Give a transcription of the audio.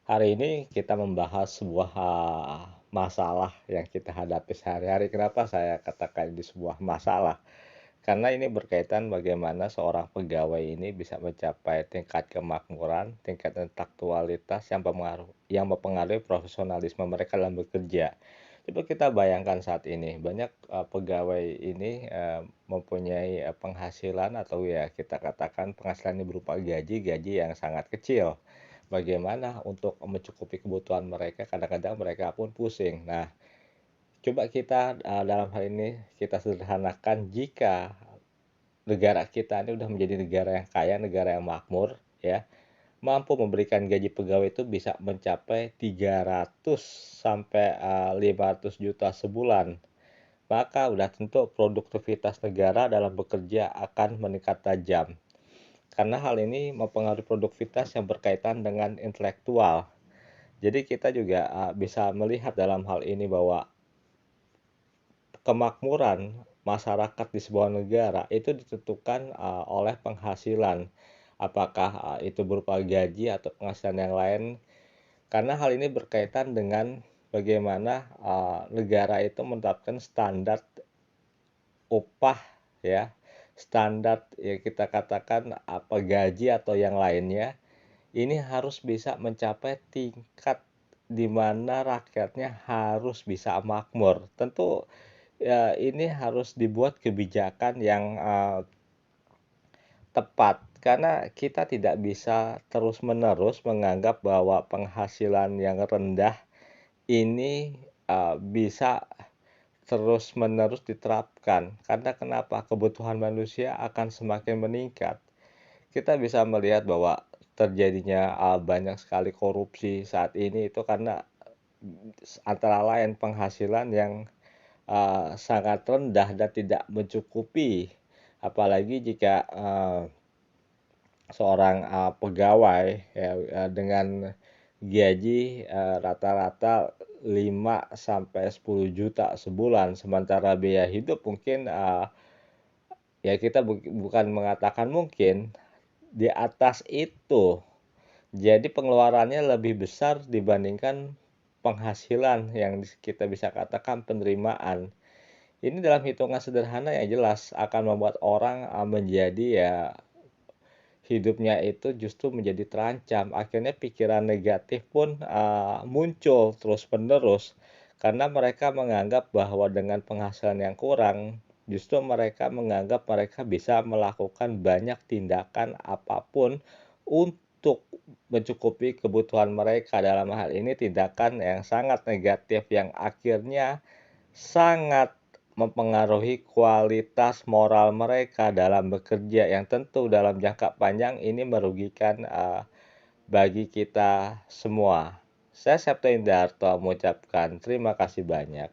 Hari ini kita membahas sebuah masalah yang kita hadapi sehari-hari. Kenapa saya katakan ini sebuah masalah? Karena ini berkaitan bagaimana seorang pegawai ini bisa mencapai tingkat kemakmuran, tingkat intelektualitas yang mempengaruhi profesionalisme mereka dalam bekerja. Coba kita bayangkan saat ini, banyak pegawai ini mempunyai penghasilan atau ya kita katakan penghasilan ini berupa gaji yang sangat kecil. Bagaimana untuk mencukupi kebutuhan mereka, kadang-kadang mereka pun pusing. Nah, coba kita dalam hal ini kita sederhanakan, jika negara kita ini udah menjadi negara yang kaya, negara yang makmur, ya, mampu memberikan gaji pegawai itu bisa mencapai 300 sampai 500 juta sebulan. Maka udah tentu produktivitas negara dalam bekerja akan meningkat tajam. Karena hal ini mempengaruhi produktivitas yang berkaitan dengan intelektual. Jadi kita juga bisa melihat dalam hal ini bahwa kemakmuran masyarakat di sebuah negara itu ditentukan oleh penghasilan. Apakah itu berupa gaji atau penghasilan yang lain. Karena hal ini berkaitan dengan bagaimana negara itu menetapkan standar upah, ya, standar ya kita katakan apa gaji atau yang lainnya, ini harus bisa mencapai tingkat di mana rakyatnya harus bisa makmur. Tentu ya ini harus dibuat kebijakan yang tepat, karena kita tidak bisa terus-menerus menganggap bahwa penghasilan yang rendah ini bisa terus-menerus diterapkan. Karena kenapa? Kebutuhan manusia akan semakin meningkat. Kita bisa melihat bahwa terjadinya banyak sekali korupsi saat ini itu karena antara lain penghasilan yang sangat rendah dan tidak mencukupi. Apalagi jika seorang pegawai ya, dengan gaji rata-rata 5 sampai 10 juta sebulan, sementara biaya hidup mungkin ya kita bukan mengatakan mungkin, di atas itu. Jadi pengeluarannya lebih besar dibandingkan penghasilan yang kita bisa katakan penerimaan. Ini dalam hitungan sederhana yang jelas akan membuat orang menjadi ya hidupnya itu justru menjadi terancam. Akhirnya pikiran negatif pun muncul terus-menerus karena mereka menganggap bahwa dengan penghasilan yang kurang, justru mereka menganggap mereka bisa melakukan banyak tindakan apapun untuk mencukupi kebutuhan mereka. Dalam hal ini tindakan yang sangat negatif yang akhirnya sangat mempengaruhi kualitas moral mereka dalam bekerja, yang tentu dalam jangka panjang ini merugikan bagi kita semua. Saya Septo Indarto mengucapkan terima kasih banyak.